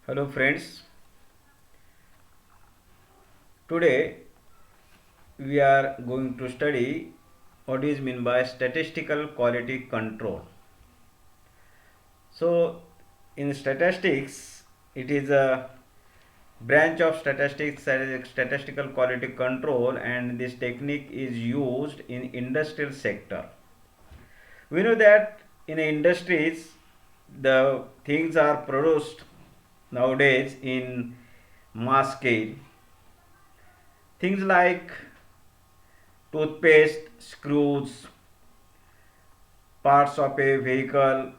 Hello friends, today we are going to study what is meant by statistical quality control. So in statistics, it is a branch of statistics that is statistical quality control, and this technique is used in industrial sector. We know that in industries the things are produced nowadays in mass scale. Things like toothpaste, screws, parts of a vehicle,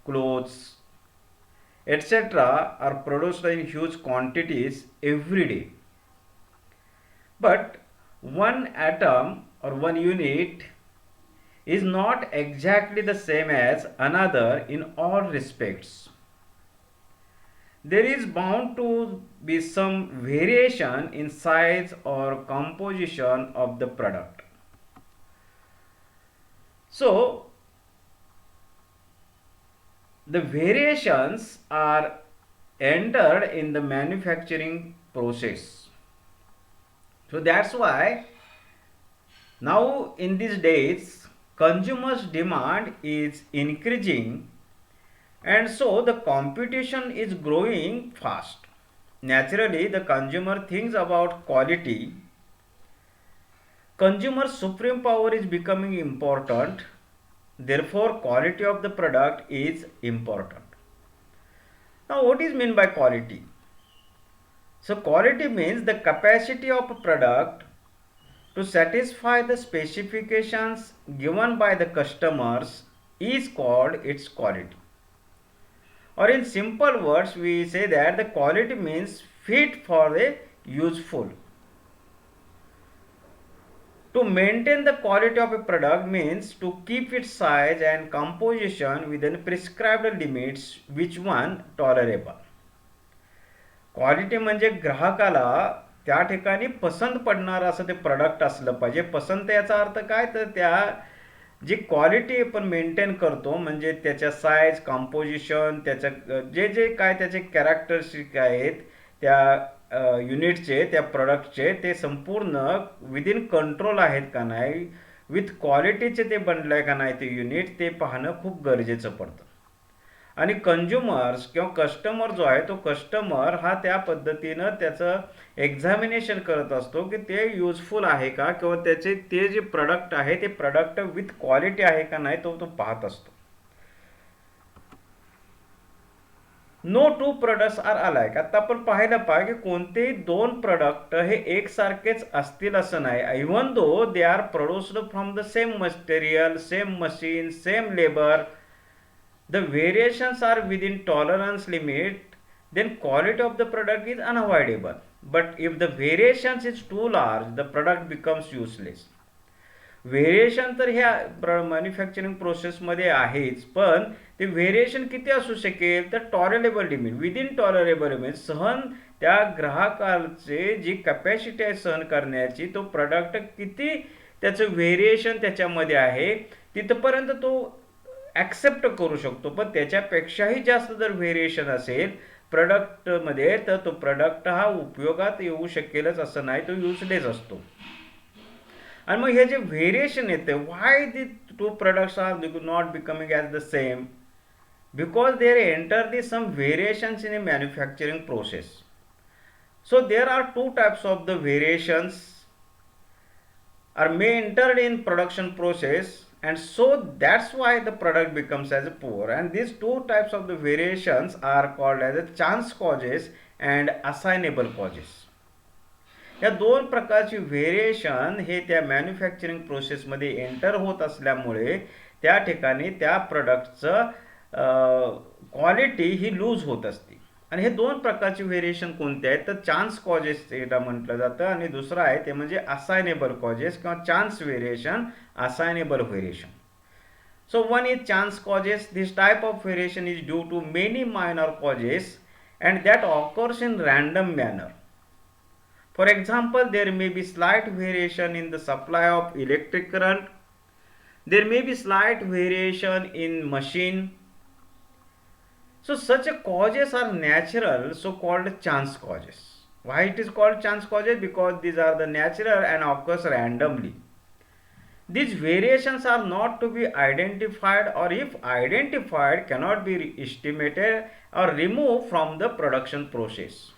clothes, etc. are produced in huge quantities every day. But one atom or one unit is not exactly the same as another in all respects. There is bound to be some variation in size or composition of the product. So, the variations are entered in the manufacturing process. So that's why now in these days consumers demand is increasing, and so the competition is growing fast. Naturally the consumer thinks about quality. Consumer supreme power is becoming important, therefore quality of the product is important. Now what is meant by quality? So quality means the capacity of a product to satisfy the specifications given by the customers is called its quality. Or in simple words, we say that the quality means fit for the useful. To maintain the quality of a product means to keep its size and composition within prescribed limits which one tolerable. Quality म्हणजे ग्राहकाला त्या ठिकाणी पसंत पडणारं असं ते product असलं पाहिजे. पसंत याचा अर्थ काय, तर त्या जी क्वालिटी आपण मेंटेन करतो म्हणजे त्याच्या साईज, कंपोजिशन, त्याच्या जे जे काय त्याचे कॅरेक्टरिस्टिक आहेत त्या युनिटचे, त्या प्रॉडक्टचे, ते संपूर्ण विदिन कंट्रोल आहेत का नाही, विथ क्वालिटीचे ते बनलं आहे का नाही ते युनिट, ते पाहणं खूप गरजेचं पडतं. आणि कंझ्युमर्स किंवा कस्टमर जो आहे तो कस्टमर हा त्या पद्धतीनं त्याचं एक्झामिनेशन करत असतो की ते युजफुल आहे का, किंवा त्याचे ते जे प्रॉडक्ट आहे ते प्रॉडक्ट विथ क्वालिटी आहे का नाही तो तो पाहत असतो. No two products are alike. आता आपण पाहायला पाहिजे की कोणतेही दोन प्रोडक्ट हे एकसारखेच असतील असं नाही. Even though they are produced from the same material, same machine, same labour, the variations are within tolerance limit, then quality of the product is unavoidable. But if the variations is too large, the product becomes useless. Variation तर ह्या manufacturing प्रोसेसमध्ये आहेच, पण ते variation किती असू शकेल, तर tolerable limit, within tolerable limit, सहन त्या ग्राहकाचे जी कॅपॅसिटी आहे सहन करण्याची, तो प्रोडक्ट किती त्याचं व्हेरिएशन त्याच्यामध्ये आहे तिथपर्यंत तो ॲक्सेप्ट करू शकतो. पण त्याच्यापेक्षाही जास्त जर व्हेरिएशन असेल प्रोडक्टमध्ये तर तो प्रोडक्ट हा उपयोगात येऊ शकेलच असं नाही, तो युजलेस असतो. आणि मग हे जे व्हेरिएशन येते, why the two products are not becoming as the same, because there enter the some variations in a manufacturing process. So there are two types of the variations are may entered in production process, and so that's why the product becomes as a poor. And these two types of the variations are called as a chance causes and assignable causes. या दोन प्रकारची variation हे त्या manufacturing प्रोसेसमध्ये enter होत असल्यामुळे त्या ठिकाणी त्या प्रोडक्टचं क्वालिटी ही लूज होत असते. आणि हे दोन प्रकारचे व्हेरिएशन कोणते आहेत, तर चान्स कॉजेस याला म्हटलं जातं, आणि दुसरं आहे ते म्हणजे असायनेबल कॉजेस किंवा chance variation, assignable variation. So one is chance causes. This type of variation is due to many minor causes and that occurs in random manner. For example, there may be slight variation in the supply of electric current. There may be slight variation in machine. So such a causes are natural, so called chance causes. Why it is called chance causes? Because these are the natural and occurs randomly. These variations are not to be identified, or if identified cannot be estimated or removed from the production process.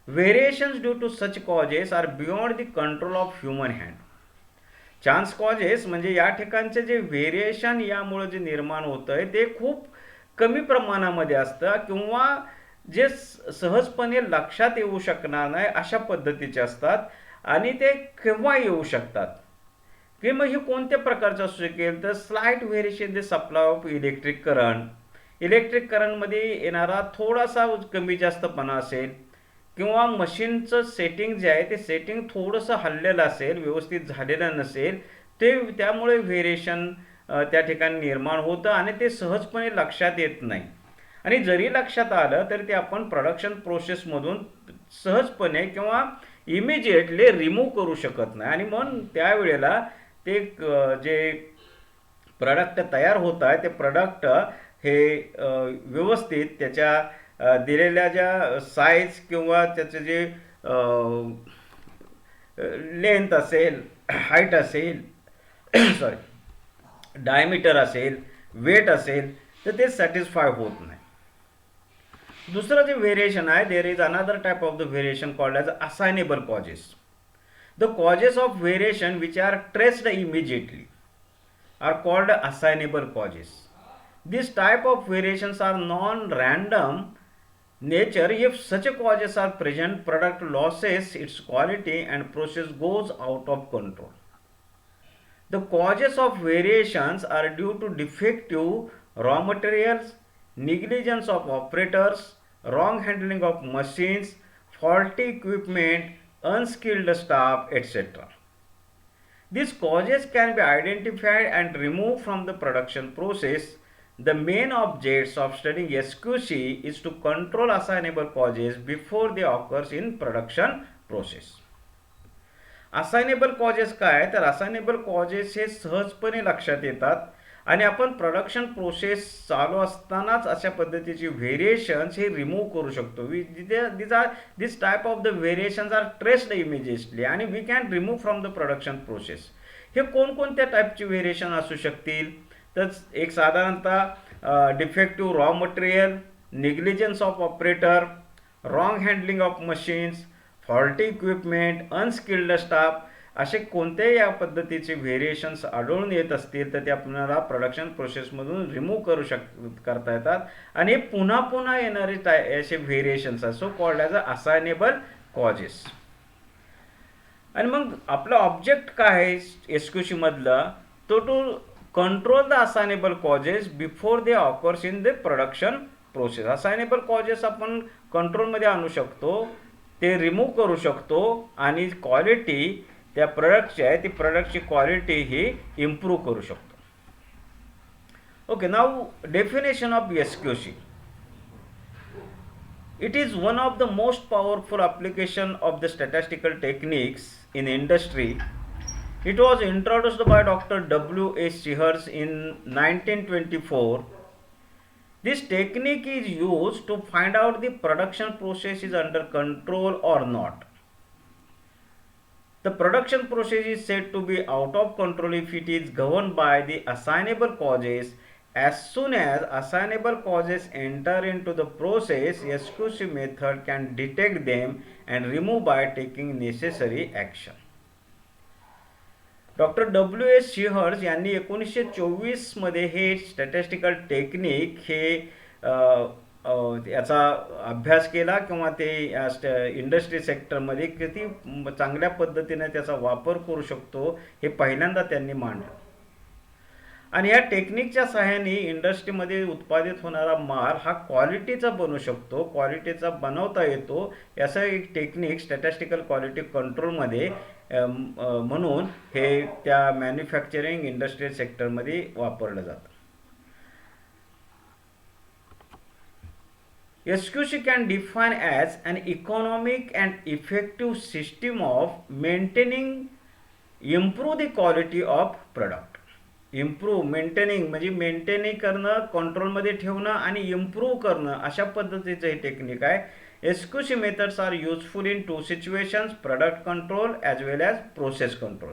Variations due to such causes are beyond the control of human hand. Chance causes म्हणजे या ठिकाणचे जे variation यामुळे जे निर्माण होतं आहे ते खूप कमी प्रमाणामध्ये असतं किंवा जे सहजपणे लक्षात येऊ शकणार नाही अशा पद्धतीचे असतात आणि ते केव्हा येऊ शकतात की मग हे कोणत्या प्रकारचं असू शकेल तर slight variation the supply of electric current, electric करंटमध्ये येणारा थोडासा कमी जास्तपणा असेल किंवा मशीनचं सेटिंग जे आहे ते सेटिंग थोडंसं हललेलं असेल, व्यवस्थित झालेलं नसेल, ते त्यामुळे व्हेरिएशन त्या ठिकाणी निर्माण होतं आणि ते सहजपणे लक्षात येत नाही. आणि जरी लक्षात आलं तरी ते आपण प्रोडक्शन प्रोसेसमधून सहजपणे किंवा इमिजिएटली रिमूव्ह करू शकत नाही. आणि म्हणून त्यावेळेला ते जे प्रोडक्ट तयार होत आहे ते प्रोडक्ट हे व्यवस्थित त्याच्या दिलेल्या ज्या साईज किंवा त्याचे जे लेंथ असेल, हाईट असेल, सॉरी डायमीटर असेल, वेट असेल तर ते सॅटिस्फाय होत नाही. दुसरं जे व्हेरिएशन आहे, there is another type of the variation called as assignable causes. The causes of variation which are traced immediately are called assignable causes. This type of variations are non-random nature. If such causes are present, product loses its quality and process goes out of control. The causes of variations are due to defective raw materials, negligence of operators, wrong handling of machines, faulty equipment, unskilled staff, etc. These causes can be identified and removed from the production process. The main objects of studying SQC is to control assignable causes before they occurs in production process. Assignable causes काय तर assignable causes हे सहजपणे लक्षात येतात आणि आपण production process चालू असतानाच अशा पद्धतीची व्हेरिएशन्स हे रिमूव्ह करू शकतो. This type of the variations are traced immediately आणि we can remove from the production process. हे कोणकोणत्या टाईपची व्हेरिएशन असू शकतील तर एक साधारणतः defective raw material, negligence of operator, wrong handling of machines, faulty equipment, unskilled staff असे कोणत्याही या पद्धतीचे व्हेरिएशन्स आढळून येत असतील तर ते आपल्याला प्रोडक्शन प्रोसेसमधून रिमूव्ह करता येतात आणि पुन्हा पुन्हा येणारे असे variations so called as a assignable causes. आणि मग आपला ऑब्जेक्ट काय आहे एसक्यूसी मधलं तो to control the assignable causes before they occurs in the production process. Assignable causes आपण कंट्रोलमध्ये आणू शकतो, ते रिमूव्ह करू शकतो आणि क्वालिटी त्या प्रोडक्टची आहे ती प्रोडक्टची क्वालिटी ही इम्प्रूव्ह करू शकतो. Okay, now definition of SQC. It is one of the most powerful application of the statistical techniques in industry. It was introduced by Dr. W. A. Shears in 1924. This technique is used to find out the production process is under control or not. The production process is said to be out of control if it is governed by the assignable causes. As soon as assignable causes enter into the process, SQC method can detect them and remove by taking necessary action. Doctor W S Shewhart यांनी 1924 मध्ये हे statistical technique हे याचा अभ्यास केला किंवा ते industry सेक्टरमध्ये किती चांगल्या पद्धतीने त्याचा वापर करू शकतो हे पहिल्यांदा त्यांनी मांडलं. आणि या टेक्निकच्या सहाय्याने इंडस्ट्रीमध्ये उत्पादित होणारा माल हा क्वालिटीचा बनू शकतो, क्वालिटीचा बनवता येतो. याचं एक टेक्निक स्टॅटिस्टिकल क्वालिटी कंट्रोलमध्ये म्हणून हे त्या मॅन्युफॅक्चरिंग इंडस्ट्रियल सेक्टरमध्ये वापरलं जातं. SQC can define as an economic and effective system of maintaining, improve the quality of product. Improve maintaining म्हणजे मेंटेनिंग करणं, कंट्रोलमध्ये ठेवणं आणि इम्प्रूव्ह करणं, अशा पद्धतीचं हे टेक्निक आहे. SQC methods are useful in two situations, product control as well as process control.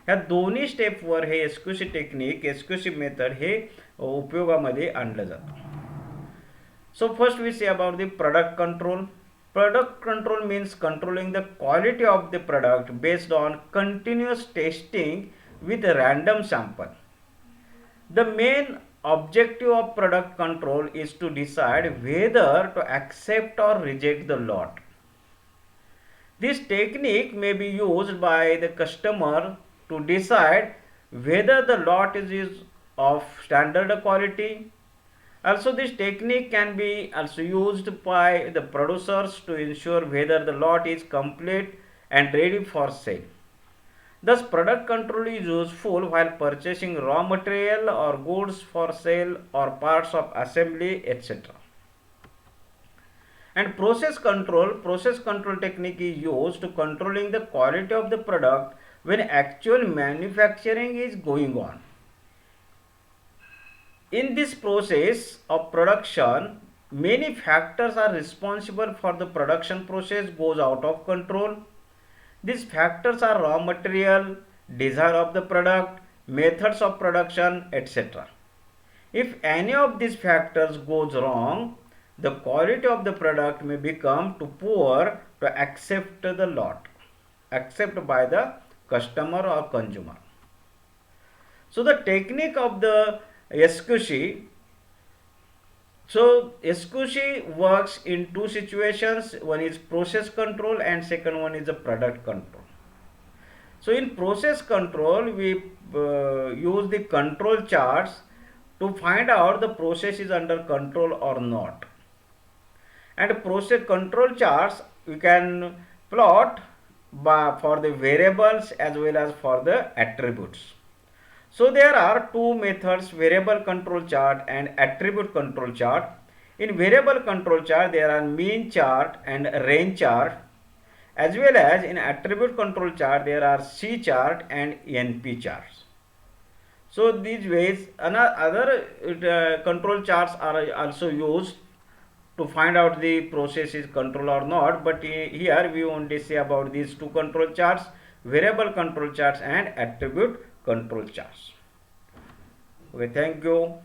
ह्या दोन्ही स्टेपवर हे एसक्यूसी टेक्निक, एसक्यूसी मेथड हे उपयोगामध्ये आणलं जातं. So first we see about the product control. Product control means controlling the quality of the product based on continuous testing with a random sample. The main objective of product control is to decide whether to accept or reject the lot. This technique may be used by the customer to decide whether the lot is of standard quality. Also, this technique can be also used by the producers to ensure whether the lot is complete and ready for sale. Thus, product control is useful while purchasing raw material or goods for sale or parts of assembly, etc. And process control technique is used to controlling the quality of the product when actual manufacturing is going on. In this process of production, many factors are responsible for the production process goes out of control. These factors are raw material, design of the product, methods of production, etc. If any of these factors goes wrong, the quality of the product may become too poor to accept the lot, accepted by the customer or consumer. So the technique of the SQC. So SQC works in two situations. One is process control and second one is the product control. So in process control, we use the control charts to find out the process is under control or not. And process control charts we can plot for the variables as well as for the attributes. So there are two methods, variable control chart and attribute control chart. In variable control chart there are mean chart and range chart, as well as in attribute control chart there are C chart and NP charts. So these ways other control charts are also used to find out the process is control or not, but here we only say about these two control charts, variable control charts and attribute control charts. Okay, thank you.